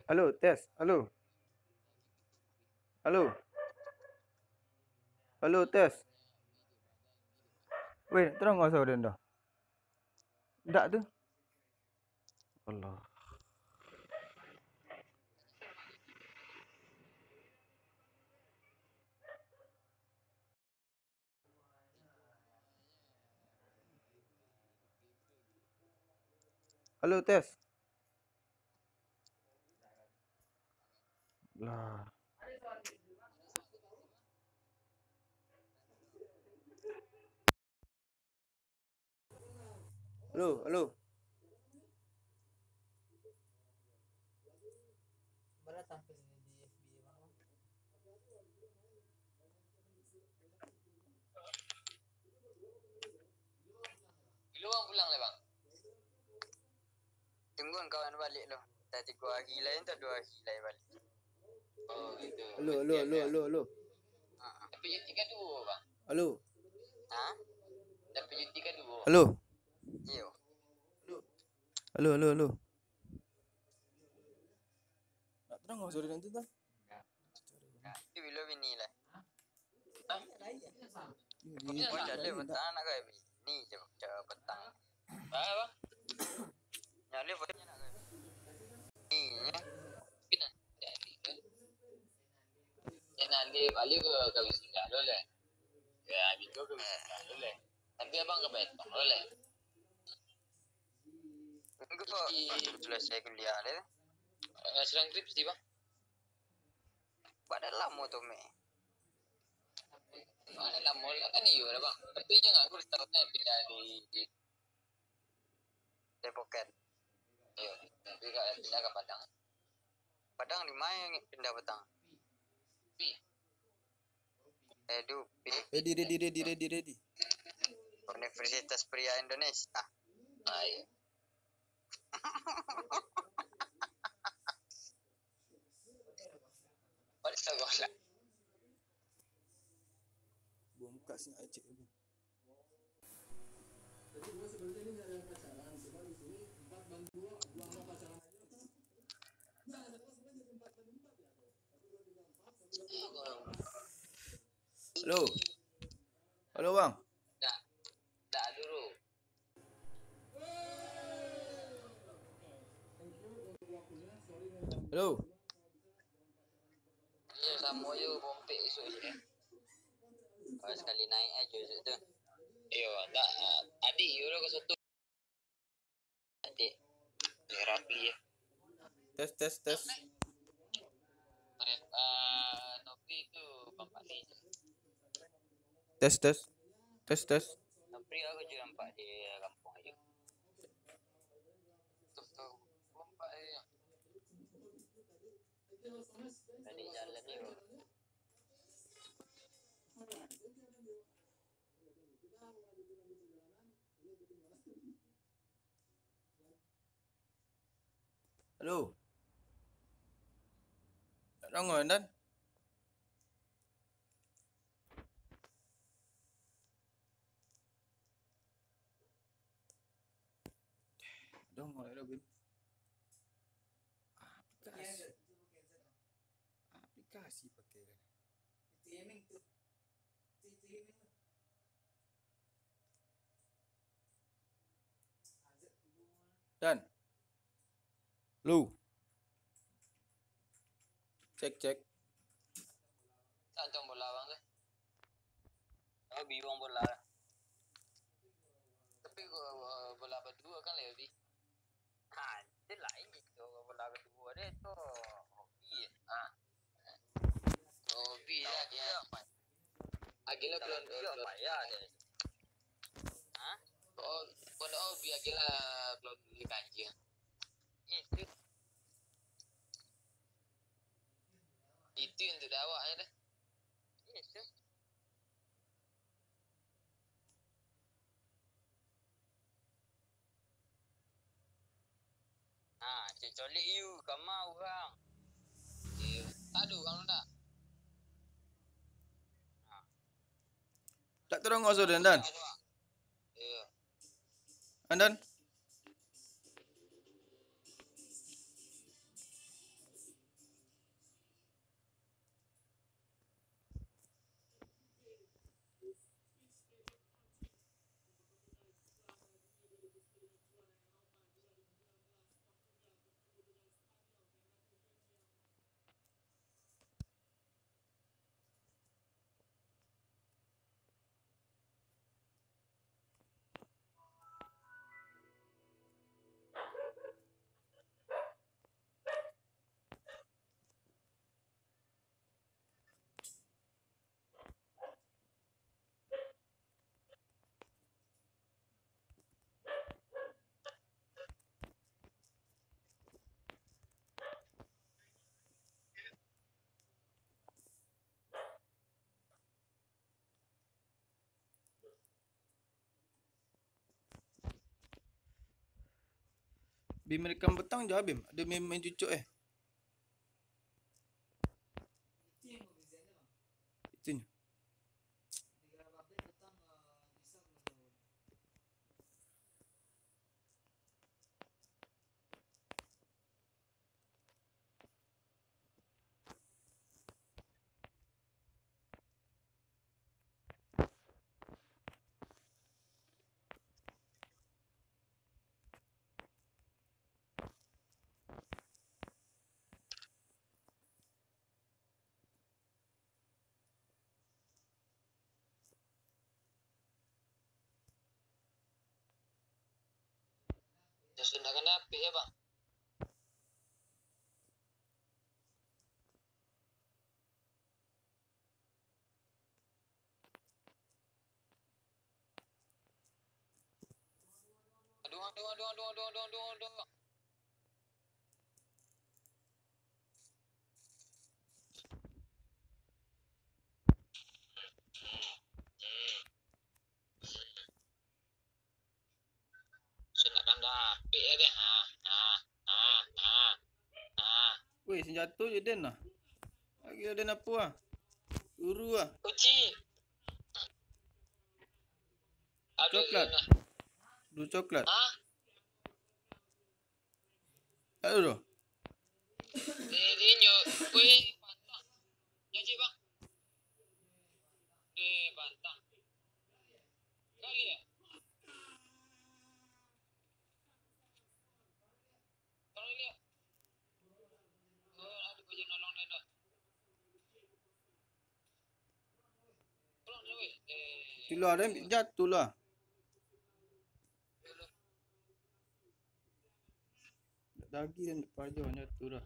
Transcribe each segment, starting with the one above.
Halo, tes. Halo. Halo. Halo, tes. Weh, terang enggak suara dah? Tak tu. Allah. Halo, tes. Lah. Halo, halo. Baru tampil di FB bang. Lu bang pulang lah bang. Tungguan kawan balik lo. Dah 3 hari lain tak 2 hari lain balik. Oh gitu. Halo, halo, halo, halo, halo. Tapi cuti kan 2 bang. Halo. Ha? Tapi cuti kan 2. Halo. Iyo. Halo, halo, halo. Tak terang enggak suara nanti dah? Itu bila bini lah. Ini Oh dah petang nak kau ni je petang. Ah bang. Nyale petang nak kau. Ni ya. Kena. Nanti balik ke Wisata lo le. Ya, gitu ke Wisata lo le. Nanti abang ke Betong lo le. Enggak kok. Selesai kuliah le. Serang trip sih bang. Pada lama tu me. Pada lama lah kan iyo lah bang. Tapi jangan aku startnya pindah di Depoket. Iyo. Tapi pindah ke Padang. Padang di mana yang pindah Padang? Ready. Universitas Pria Indonesia. Ah, iya. Balik sekolah. Buang muka sini acik tu. Halo. Halo bang. Tak dulu. Halo. Ya sama yo pompek esok je. Kalau sekali naik aja esok tu. Yo, tak adik yo ke satu. Adik. Rapi ya. Tes. Nopi tu bapak ni. Tes. Nopi aku juga nampak di kampung aja. Tu bapak dia. Tadi jalan ni. Halo. Tak dengar Dan? Dengar dah Bin. Aplikasi pakai kan. Streaming tu. Dan. Lu. Cek. Tantang bola bang tu. Oh, biwang bola. Tapi bola berdua kan lebih. Ha, dia lain gitu. Bola berdua dia tu hobi. Ha. Hobi lah dia. Agila belum payah dia. Ha? Oh, bola hobi agila belum beli kanjeng. Itu yang untuk awak je dah. Yes. Colik you, kamu orang. Aduh, kamu tak. Tak terang kau sudah Dan. Ya. Dan. Bim rekam petang je Bim. Ada main cucuk Itunya. Sunahkan api ya bang. Aduh. Sunahkan api ya deh. Weh, senjata je Den lah. Lagi Den apa lah? Uru lah. Uci. Aduh, Coklat. Yana. Dua coklat. Hah? Tak ada dah. Dia nyok. Weh, bantang. Janji bang. Bantang. Kali ya? Tolong lihat. Oh, aduh, kau nolong dia dah. Tolong dia weh. Itulah Den, jatuh lah. Lagi Dan pajar jatuh dah.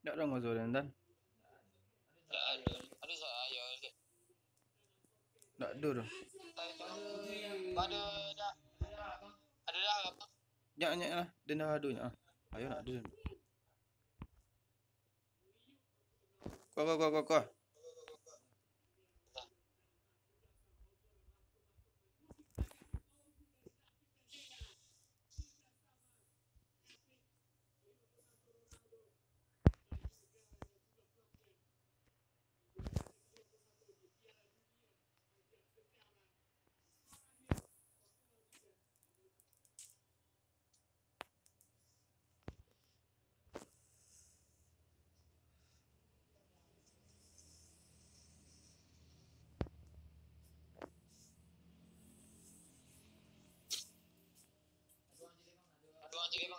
Tak ada ngozol Dan. Tak ada. Aduh, saya. Tak ada dah. Ada dah. Ada dah apa? Nyak lah. Dan dah ada nyak. Ayo nak ada. Kau.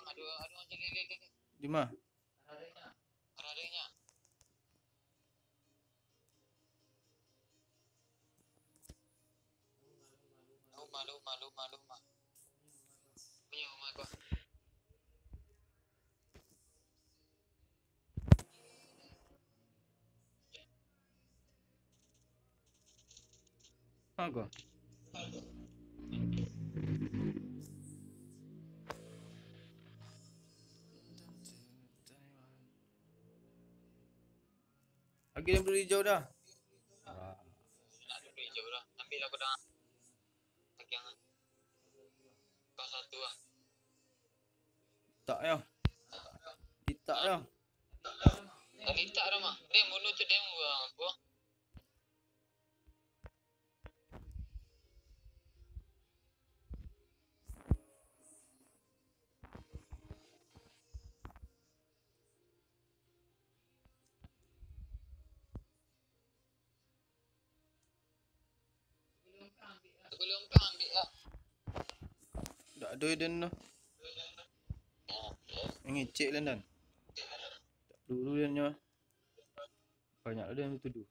Aduh, anjing. Di mana? Adanya. Malu. Punya rumah gua. Apa? Lagi yang beri hijau dah. Nak duduk hijau dah. Ambil aku dah. Tak yang. Kau satu lah. Tak ya. Tidak ya. Tadi tak dah mah. Dia mulut tu dia buang apa? Aku lempang ambil lah. Tak ada Dan tu. Ngecek Dan. Tak dulu Dan nya. Banyak Dan tuduh.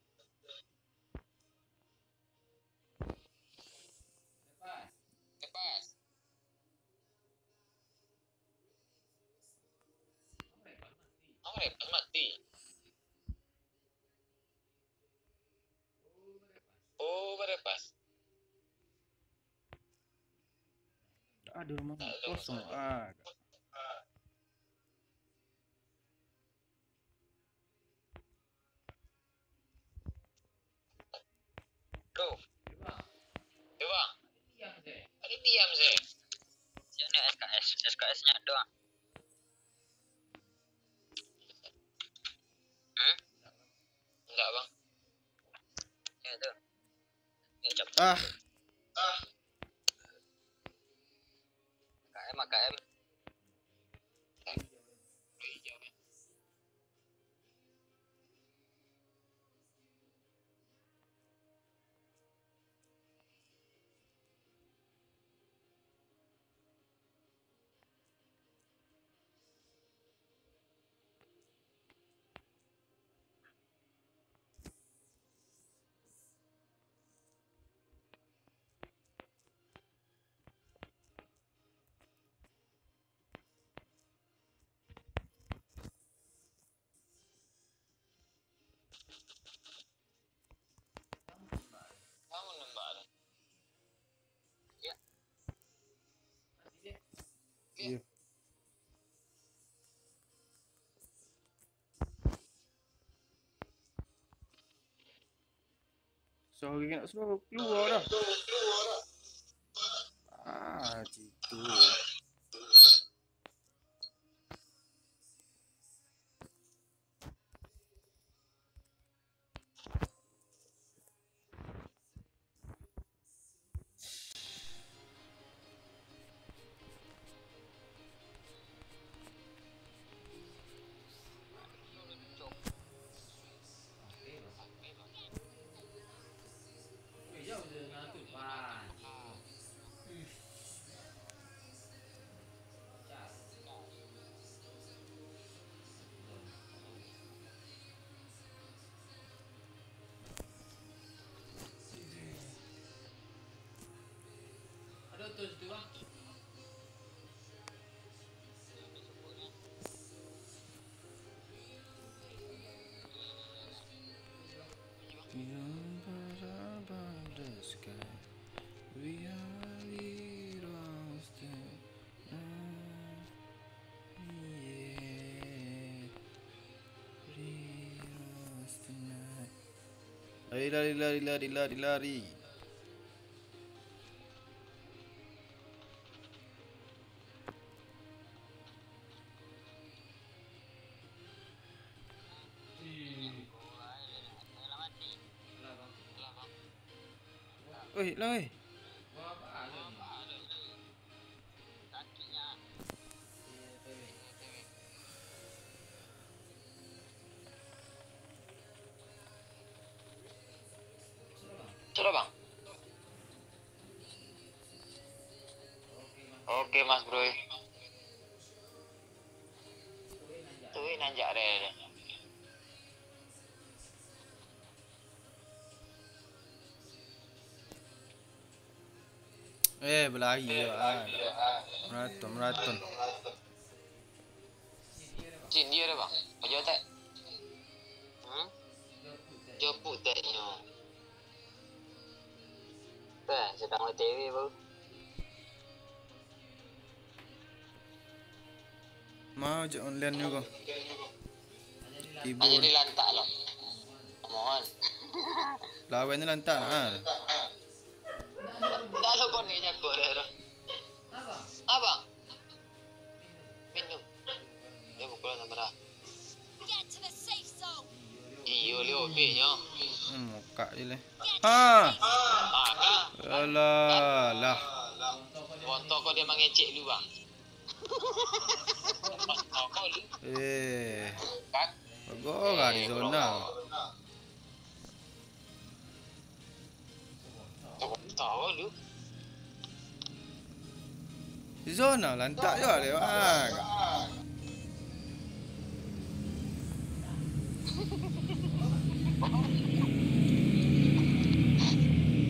Lepas. Lepas mati. Ada rumah kosong. Ah. Bro. Ya bang. Ada diam saya. Sini SKS. SKS-nya doang. Enggak bang. Ya tuh. Ya cap. KM KM. Kamu nembak. Ya. Iya. Sorry nak suruh keluar dah. Gitu. Lari. Oi, lah oi. Sudah bang. Oke mas bro. Tuh nanjak deh. Berlari ya. Maraton. Sini dia bang. Baju tak? Jopuk taknya. Sedang OTW bang. Mau je online juga. Ibu Jadi lantak loh. Mohon. lawan ni lantak ah. Tak lo kau ni jago dah. Apa? Minum. Dia pukul nombor. Iyo leo pe-nya. Muka je lah. Ha. Alah. Foto kau dia mengecek lu bang. Foto kau lu. Kan? Bagus Arizona. Tahu lu. Zona lantak juga dia bang.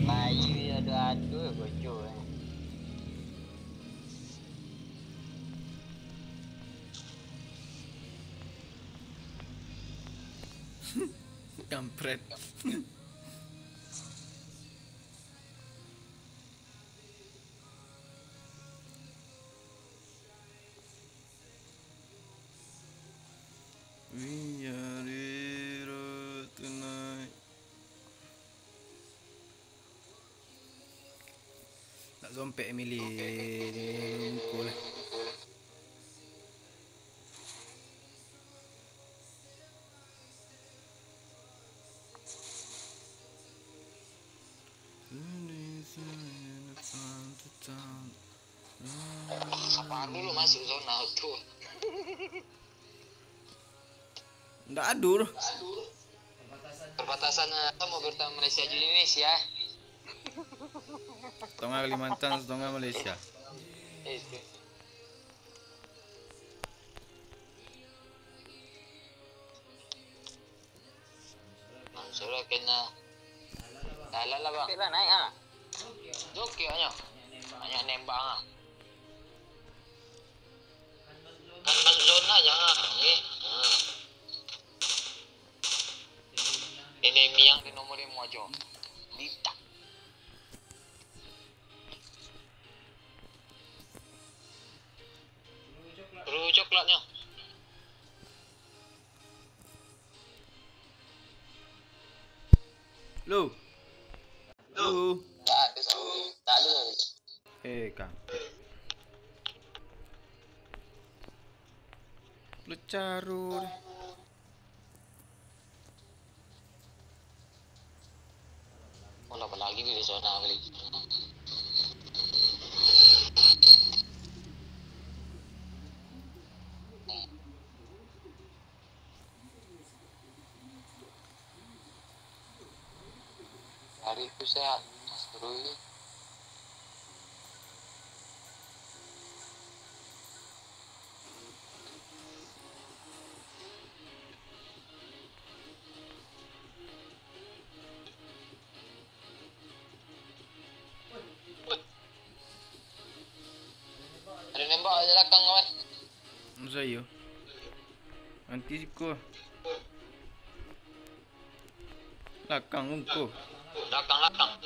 Bayu adu-adu bocor. Kampret. dompet Emily Mungkul lah. Siapa dulu masuk zona tu? Nggak adur. Perbatasan mau bertemu Malaysia dan Indonesia. Setengah Kalimantan, setengah Malaysia. Itu. Sudah kena. Lala bang. Bila naik ah. Oke hanya. Hanya nembang ah. Kan masuk zona jangan. Ini yang di nomor 5 aja. Litak. Perlu coklatnya. Lu. Tak ada. Kang. Lu carur. Oh, apa lagi di zona kali. Hari itu sehat, seru ini. Ada nembak di belakang kawan. Masa iya? Nanti siku. Lakang ungku. Belakang abang.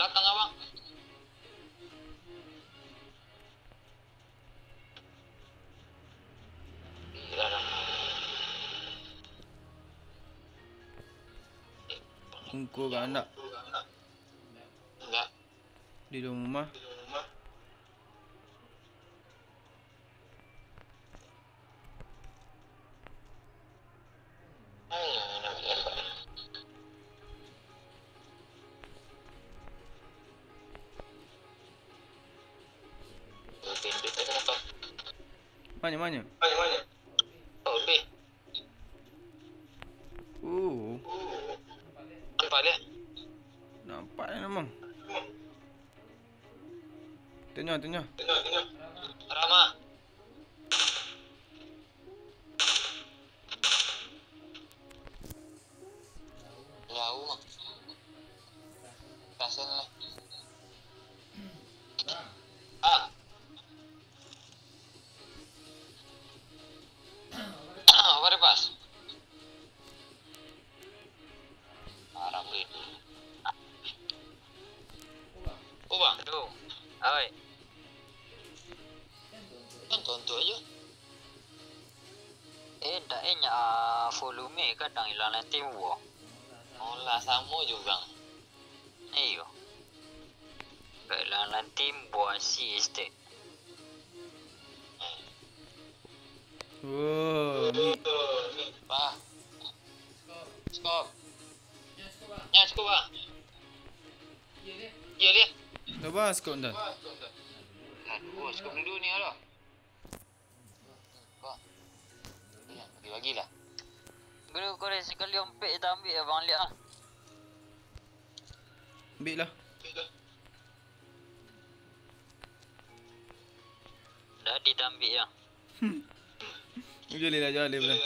Gila dah. Ungku gak anak Enggak. di rumah. Mana? Oh, B. Nampak dia? Nampak ni memang. Tengok. Rama. Jauh mak. Kasian lah. Apa pas? Arab itu. Bang. Tuh. Oi. Tonton aja. Tak volume kadang hilang nanti wo. Olah sama juga. Iyo. Hilang nanti buat si este. Ni. Bah. Skop. Ya, skop bang. Iya dia. Dah bahas kau dah. Aduh, skop dulu ni ada. Bang. Ya, bagi-bagilah. Guru korek sekali ompek tak ambil abang lihat ah. Ambil lah. Dah ditambil ya. Jali lah.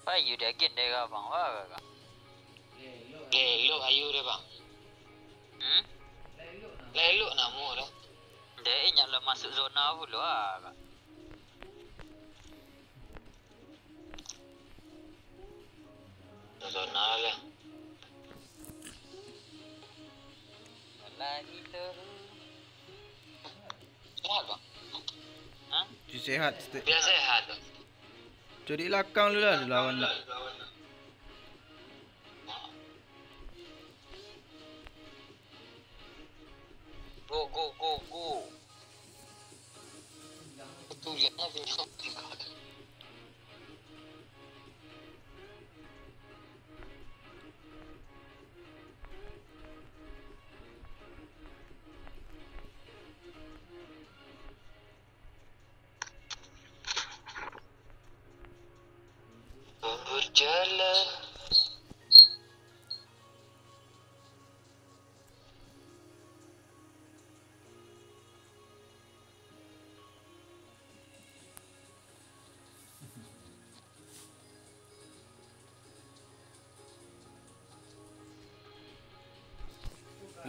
Payu dia gen dia abang. Wah kakak. Lelok ayu dia bang. Lelok namu dah. Dia ingat lah masuk zona dulu ah kak. Zona lah. Lagi terus. Sehat bang? Hah? Sihat. Dia sehat tu. Cari lakang dulu lah lawan nak. Berjalan.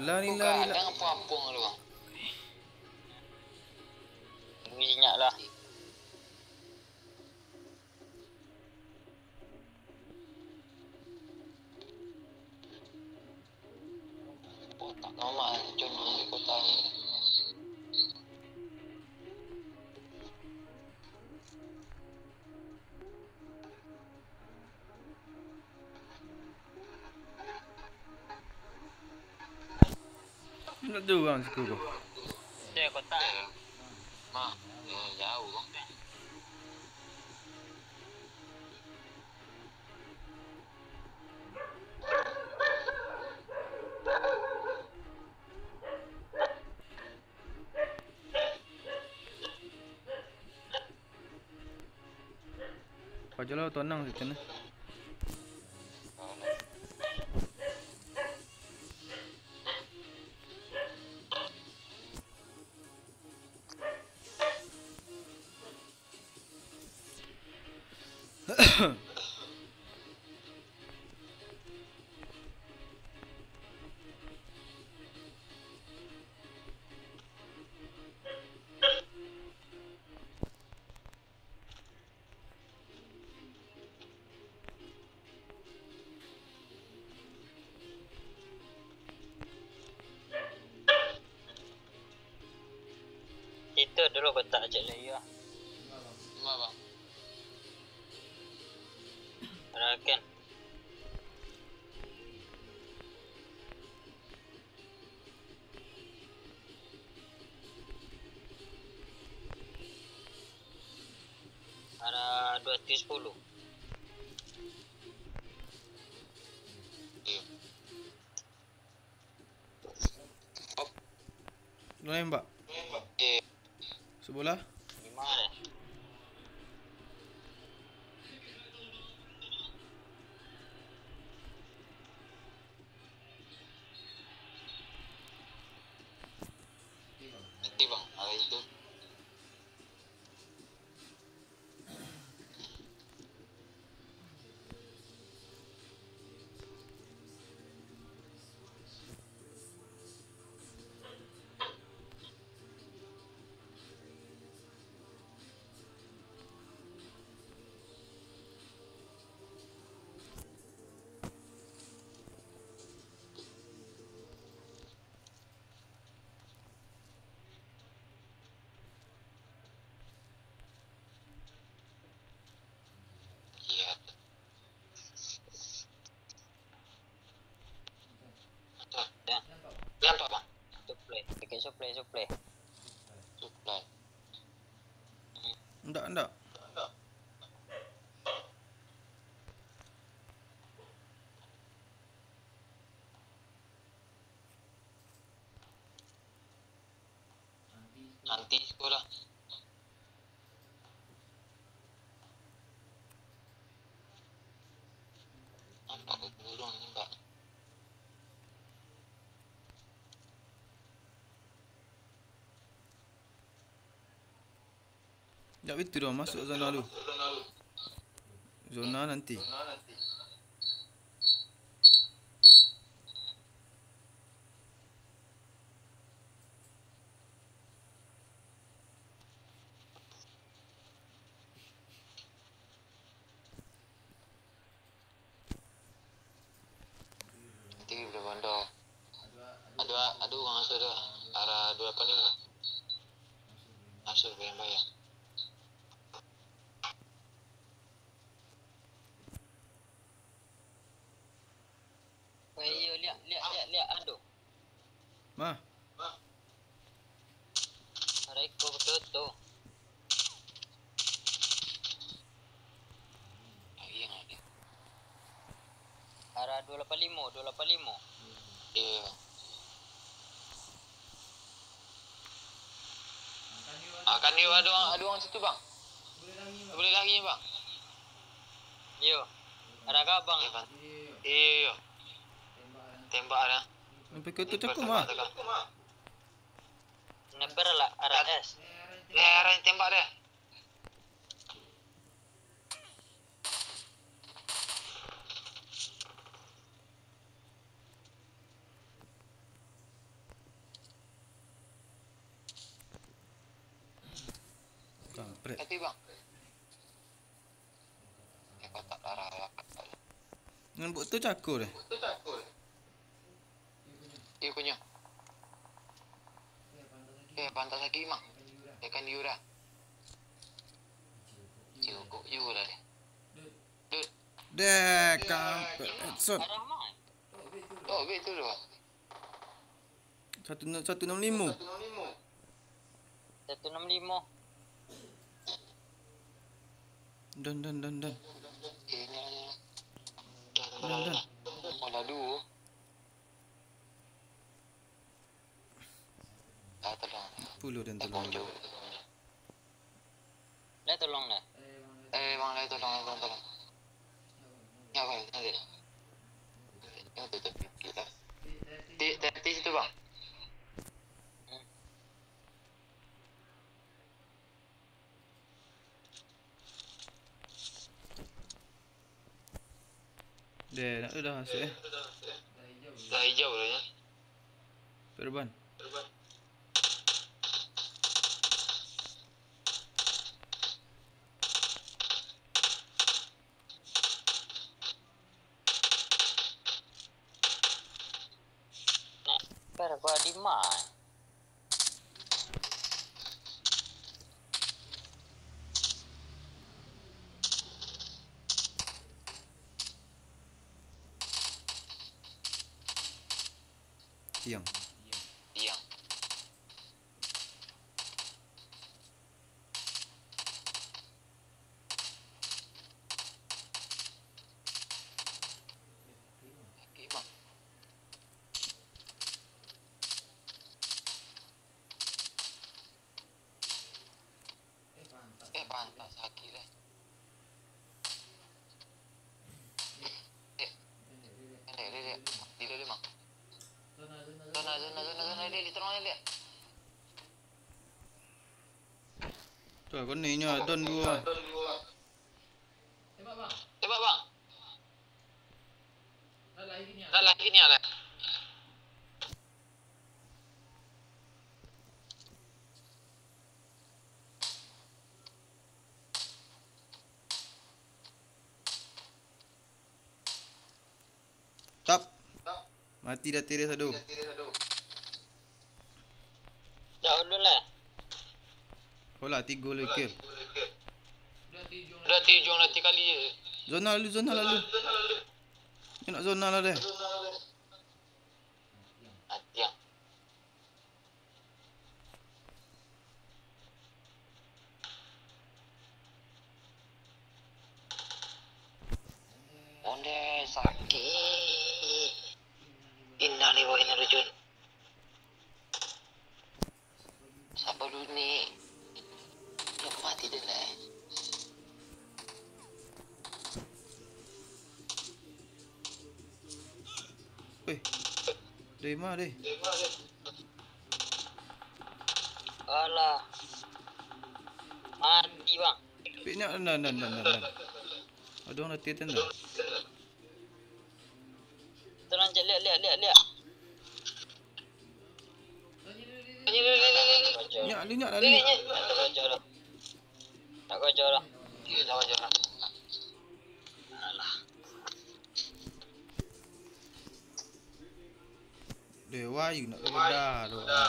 Lari. Jangan puang-puang lu. Minyak lah. Tak normal contoh di kota ni. Nak tu orang suka kau. Dia kota. Mah, jauh bang. Pakai lah tonang situ ni. Itu dulu kota Aceh Laya. Mak bang. Rakan. Ada 210. Lu nembak. Sebelah. Gimana? Nanti bang, ada itu. Iya. Lampak bang. Supply. Pakai supply. Supply. Endak. Nanti sekolah. Nampak ke burung ni mbak. Tak itu dah masuk zona lu. Zona nanti. Nanti boleh bandar. Ada orang masuk dah. Arah 285. Masuk bayang-bayang. Ayo lihat aduh. Mah. Ada ikut betul tu. 285. Ya. Kan dia ada orang situ bang. Boleh lagi ni bang. Yo. Ada ke bang? Yo. Tembak dah. Sampai ke tu cakap mah. Neber lah RS. Arah tembak dia. Kampret. Hati bang. Kotak darah. Dengan buat tu cakur deh. Iya punya. Pantas lagi bang. Dia kan diura. Cukup juga deh. Deh, kampret. Headshot. Oh, betul loh. 165. 165. Dan. Ini. Dan. Olah dulu. Tolong. 10 dan tolong. Dah tolong dah. Bang, dah tolong. Ya, bang, nanti. Ya, tutup kita. Di situ, bang. Deh, nak tu dah masuk Dah hijau dah ya. Perban. Per gua di mana? Tiang. Pantas sakit dah. Dia. Dia mak. Zona dia tolong dia. Tu aku ni nya don dua. Tembak bang. Dah lagi ni ada. Tap. Mati dah tiris aduh. Jauh dulu lah. Hola 3 lagi kill. Dah 3 kali je. Zona lalu. Ni nak zona lah deh. Tiang. Onde sakit. Innalillahi wa inna ilaihi raji'un. Siapa dulu ni? Nak mati dia lah. Dari mana deh? Alah. Mati bang. Piknya dan. Ada orang latih tenda. Tolong je lihat. Nyak lali. Tak kocor dah. Dia dah kocor dah. Alah. Dewa you nak kebedah doa.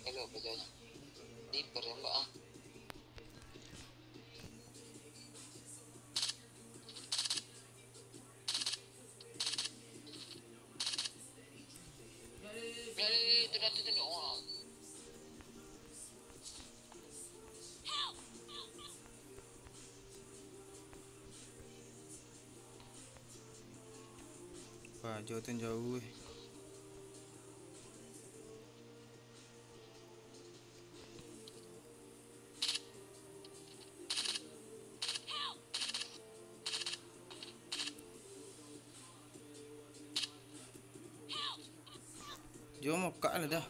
Hello bajanya. Diper ya mbak. Wah, jauh tu jauh eh. Jom mokak lah dah.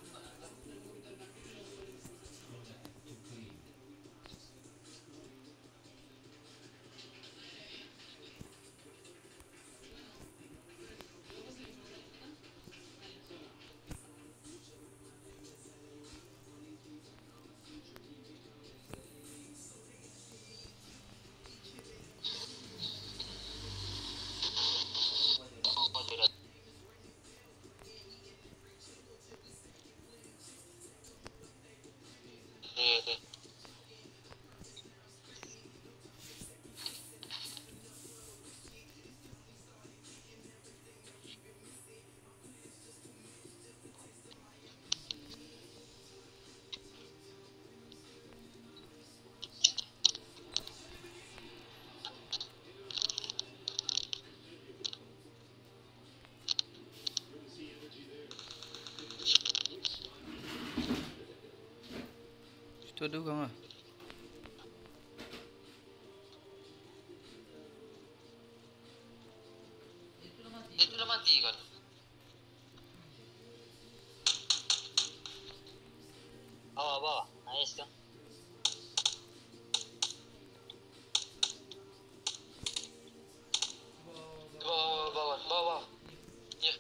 Situ ada orang lah. Itu dah mati kan? Bawah. Nice tu. Bawah. Ya.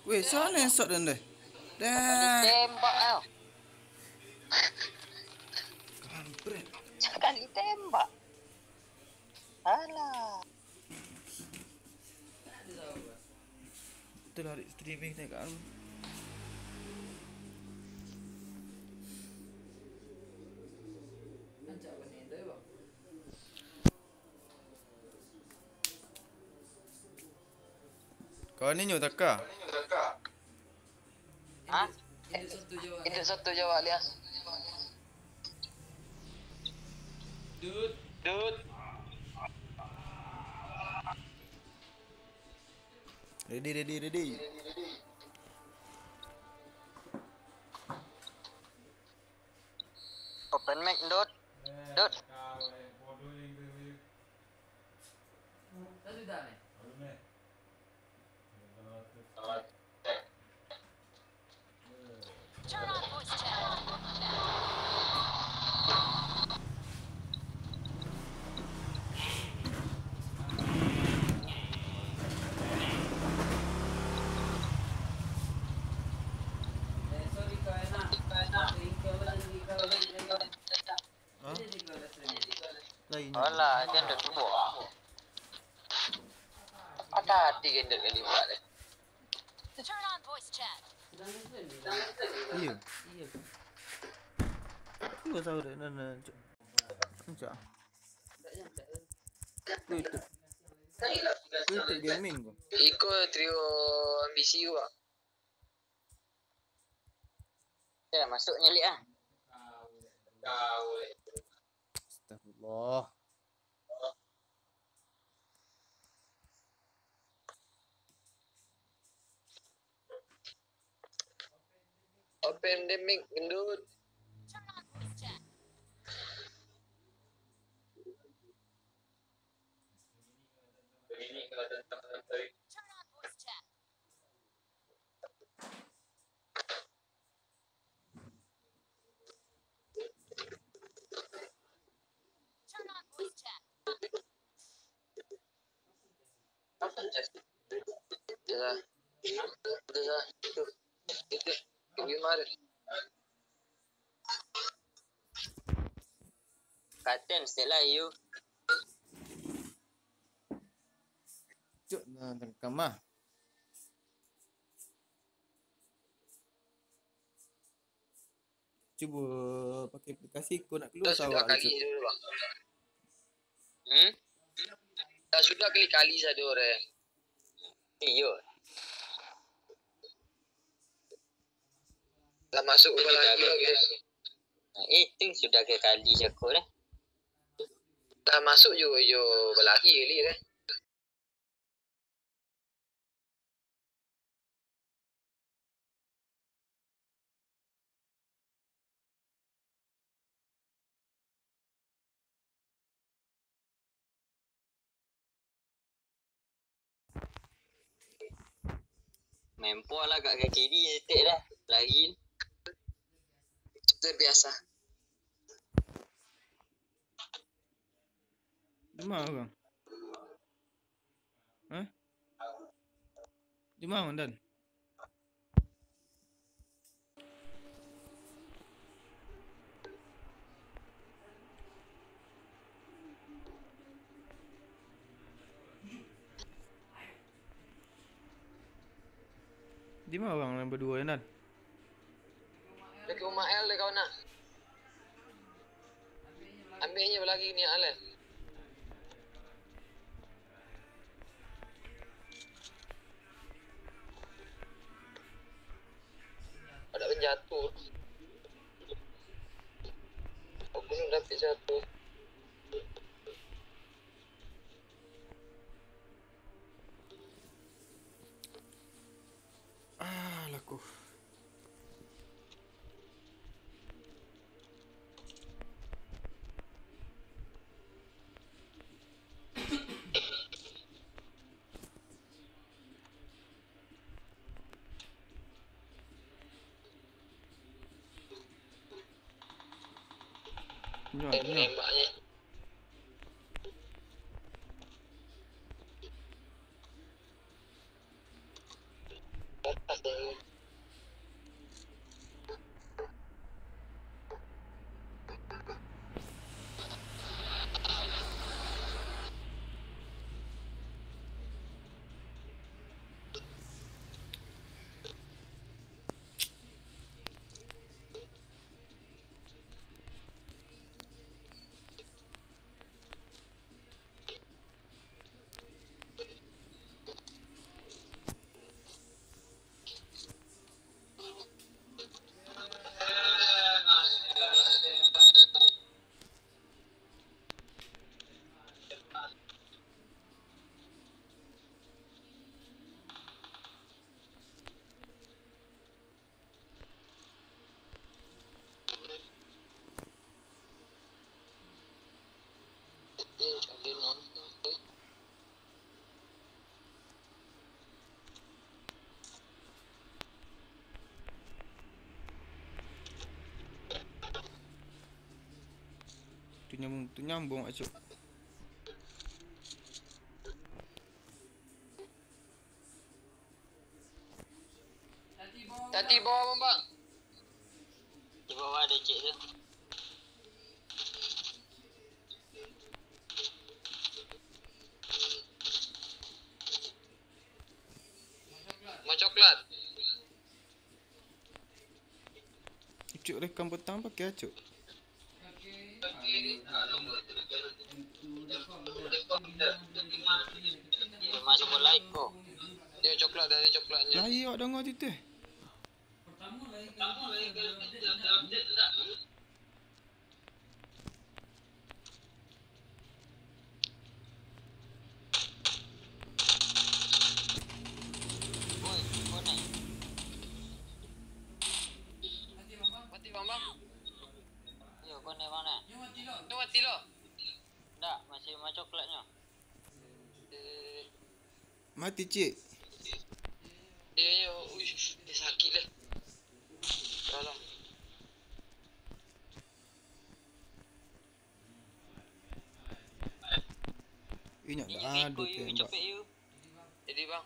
Weh, sana yang shot dan dah. Dah. Tembak tau. Kampret. Sekali tembak. Alah. Kita lari streaming tengok kat aku. Kawan ni nyok takar. Ha? Itu satu jawab dia. Dud. Ready. Open mic, Dud. Turn on voice chat. Ha? Lain. Alah, gendut buah. Hati-hati gendut yang dibuat dia. Turn on voice chat. Iya. Aku tahu dah nana. Macam. Itu dia main kau. Ikut trio ambisi gua. Ya, masuk nyalik ah. Astagfirullah. Open the mic, gendut. Turn on voice chat. Turn on voice chat. Turn on voice chat. Dah. Itu. Gimana? Katen Stella you. Cuk nak tengkam ah. Cuba pakai aplikasi kau nak keluar Dah sudah Sarawak kali dulu bang. Dah sudah kali satu orang. Iyo. Dah masuk ke lagi guys. Itu sudah ke kali jago dah. Dah masuk yo belaki kali dah. Mempo lah kat kaki dia setek dah. Lari. Terbiasa. Di mana orang? Hah? Di mana Dan? Di mana orang yang berdua Dan? Dekat rumah L dia kau nak. Ambilnya lagi ni Al. Ada penjatuh. Aku ni dapat jatuh. Laku. Nyak. Tembaknya. Atas dia. Tu nyambung acuk. Tadi bawah bang. Di bawah ada cik tu. Mau coklat. Acuk rekam petang pakai acuk. Masuk bola ikut. Dia coklat dari coklatnya. Lahir awak dengar tu. Oi, kau naik. Mati bang. Yo, kau naik mana? Tu mati lo. Tak, masih mau coklatnya. Mati cik. Dia sakit lah. Tolong. Ingat Ini tak ada ikut you, tembak. cepet you. Jadi bang.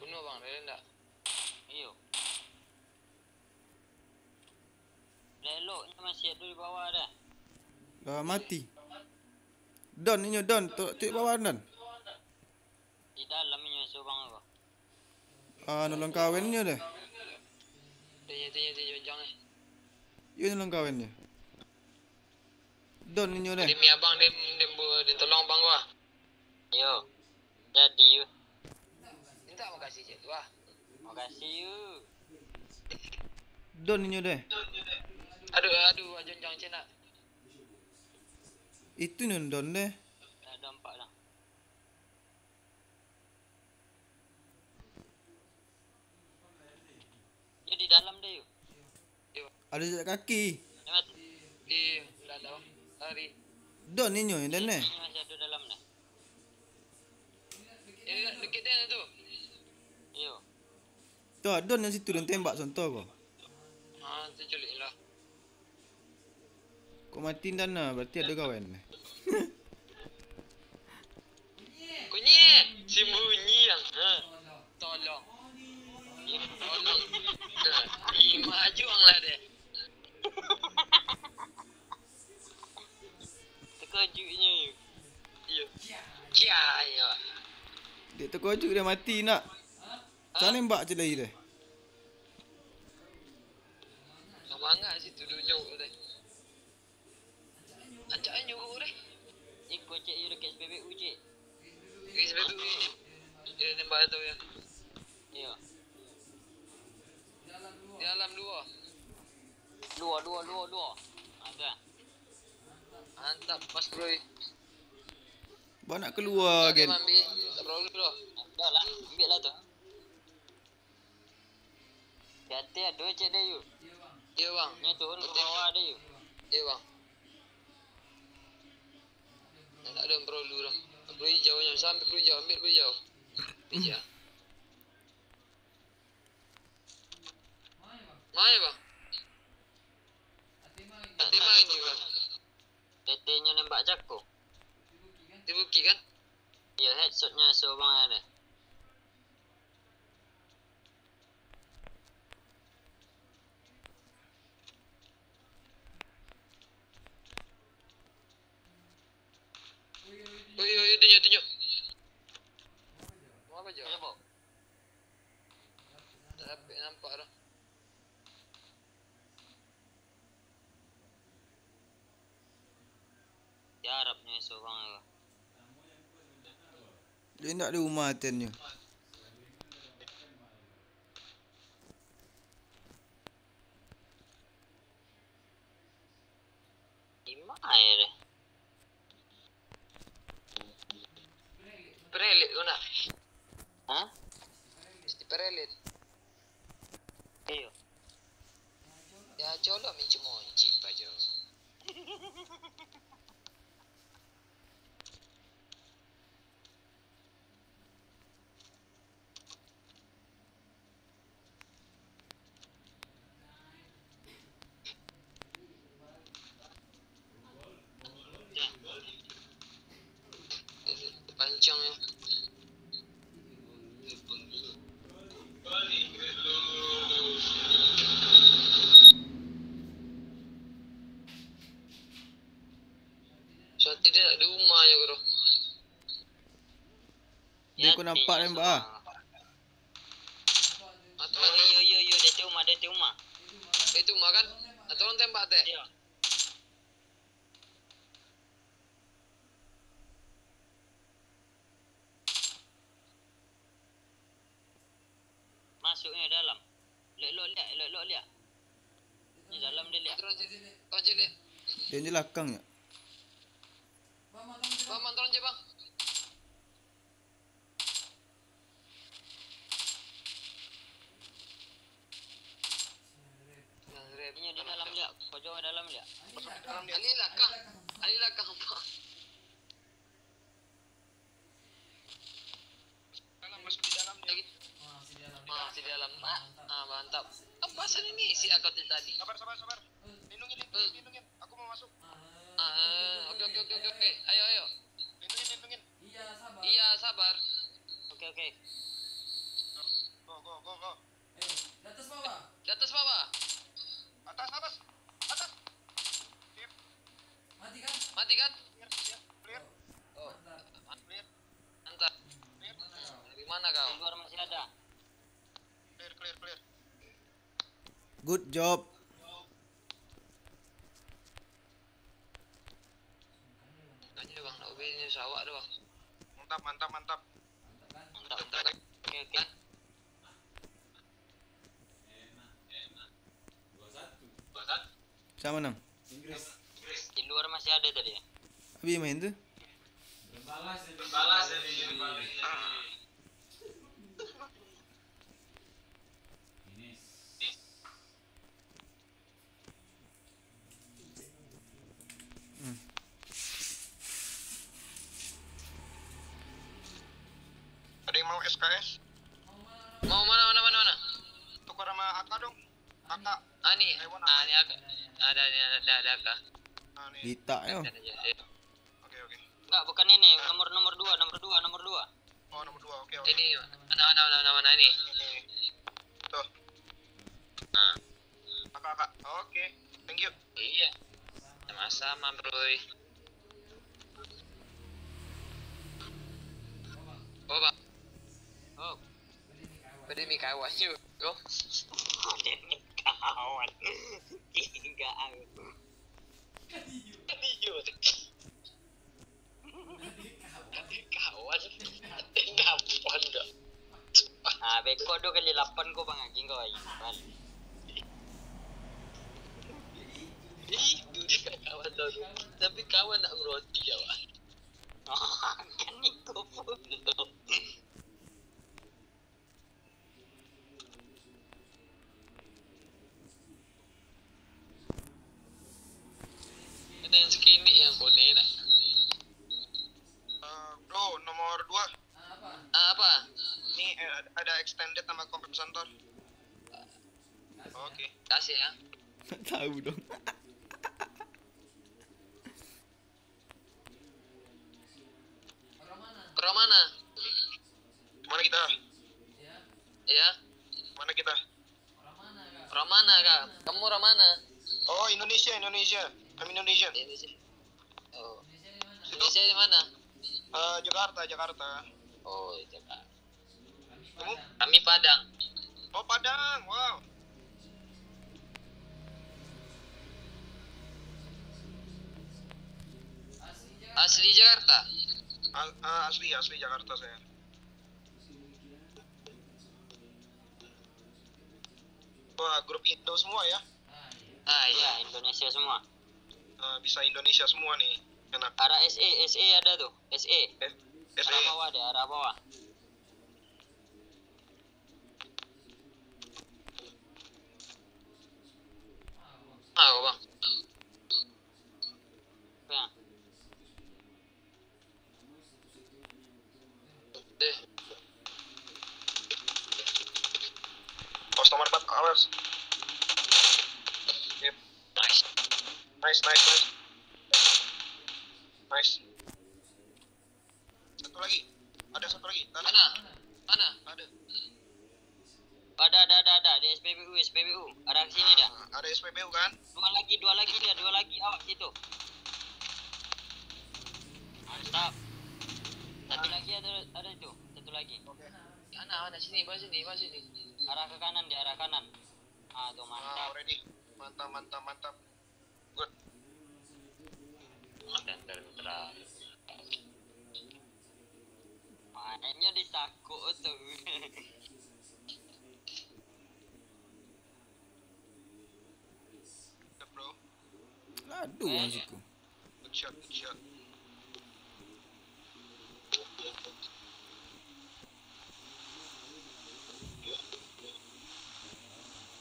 Bunuh bang, ada tak? Iyo. Leloknya masih ada di bawah dah. Dah mati. Don ni Don, tu bawah Don. Di dalamnya seorang apa? Nolong kawannya dah. Tanya jangan. Ya nolong kawannya. Don ni dah. Dia mi abang dia tolong bang wah. Yo. Jadi you. Minta makasih je tu wah. Makasih you. Don ni dah. Aduh, jangan cina. Itu ni Don dah. Dah nampak dah. Dia di dalam dia you. Ada jejak kaki. Dia mati. Dah. lari. Don ni nyo, dan Ini masih ada dalam ni. Dekat dia tu. Yo. Tu Don yang situ dan tembak contoh kau. Tu culik lah. Kau mati dan berarti ada kawan. Kunyi. Sembunyi yang. Tolong. Tolong. Majuanglah dia. Terkejutnya you. Yo. Kia ya. Dia terkojok dia mati nak. Cara nembak je lagi dia. Semangat situ duduk tu. Acak anyu kau deh. Ikut cik you dekat SPBU cik. SPBU ni. Dia nembak tu ya. Ya. Di dalam dua. Dua. Ada. Mantap Mas Bro. Bawa nak keluar Okey, kan. ambil. Tak perlu dulu. Dah lah. Ambil lah tu. Hati ada cik dia you. Ya bang. Ni turun ke bawah dia you. Ya bang. Tak ada yang perlu dah. Perlu hijau je. Sambil perlu hijau. Ambil perlu hijau. Hijau. Mana bang? Hati main ni bang. Tetenya nembak Jako. Di bukit kan? Ya, headshotnya seorang ada. Tunjuk. Mau apa je? Tak dapat nampak dah. Dia harapnya seorang lah. Dia nak ada rumah atennya. Gimana dia? Perelit kau nak? Hah? Mesti perelit. Iyo. Ya colok minci monci baju. Pancang ya. Satu dia nak di rumah je bro. Dia kau nampak tembak ah. Yo dia di rumah. Itu rumah kan? Tolong tembak teh. Ya. Masuknya dalam. Elok lihat. Ni dalam dia lihat. Turun je. Dia je lakang ya. Bang, turun je bang. Ini di dalam lihat. Pojok dalam lihat. Ali lakang apa? Masuk di dalam lagi. Masih di dalam. Mantap. Apa pasal ini si akot tadi? Sabar. Lindungin. Aku mau masuk. Oke. Ayo. Lindungin. Iya, sabar. Oke. Go. Di atas bawah. Atas. Sip. Mati kan? Clear. Oh. Clear. Mantap. Di mana kau? Di luar masih ada. Clear. Good job. Tanya bang, nak ubah ni sawak tu bang. Mantap. Oke. Siapa menang? Di luar masih ada tadi ya? Habis main tu? Berbalas jadi SKS. Mau mana? Tukar sama AK dong. AK. Ani agak ada kah? Nih. Dita yo. Oke. Enggak, bukan ini, nomor 2. Oh, nomor 2. Oke. Ini mana ini? Ini. Tuh. Nah, AK. Oke. Thank you. iya. Sama-sama, bro. Oh, Bang. Oh. Demi kawan yuk. Oh. Demi kawan. Enggak aku. Kadiyo. Kawan. Enggak pondok. Beko do kali 8 ko bang anjing kau aja. Itu dia kawan tuh. Tapi kawan nak ngeroti ya, Pak. Kan itu pondok. Ada yang segini yang boleh nak. Bro, nomor 2. Apa? Nih ada extended sama kompensator. Oke. Kasih ya. Tahu dong. Romana. Mana kita? Ya. Mana kita? Romana kak. Kamu Romana? Oh, Indonesia. I'm Indonesian. Indonesia. Oh. Indonesia di mana? Jakarta. Oh, Jakarta. Kamu? Kami Padang. Oh, Padang. Wow. Asli Jakarta. Asli Jakarta saya. Wah, grup Indo semua ya. Iya, Indonesia semua. Bisa Indonesia semua nih. Enak. Arah SE ada tuh. SE. SE. Arah bawah deh, arah bawah. Bang. Ya. Deh. Pos nomor 4 awas. Yep. Nice. Satu lagi. Mana? Ada di SPBU. Arah sini dah. Ada SPBU kan? Dua lagi awas itu. Mantap. Satu lagi ada itu. Satu lagi. Mana sini. Arah ke kanan dia, arah kanan. Tuh mantap. Ready. Mantap. Good. Mainnya di saku tuh. Good, bro. Aduh anjingku. Good shot.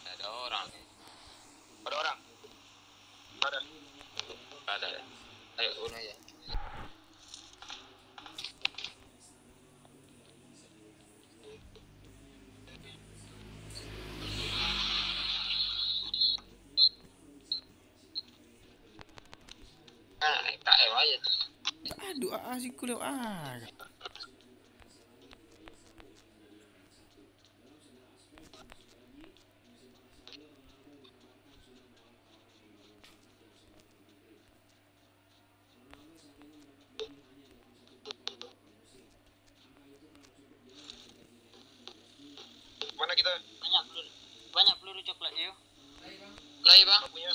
Ada orang. Ada. Ayo udah ya. KM aja. Aduh anjingku lewat. Mana kita? Banyak peluru coklat yuk. Lagi bang. Nggak punya.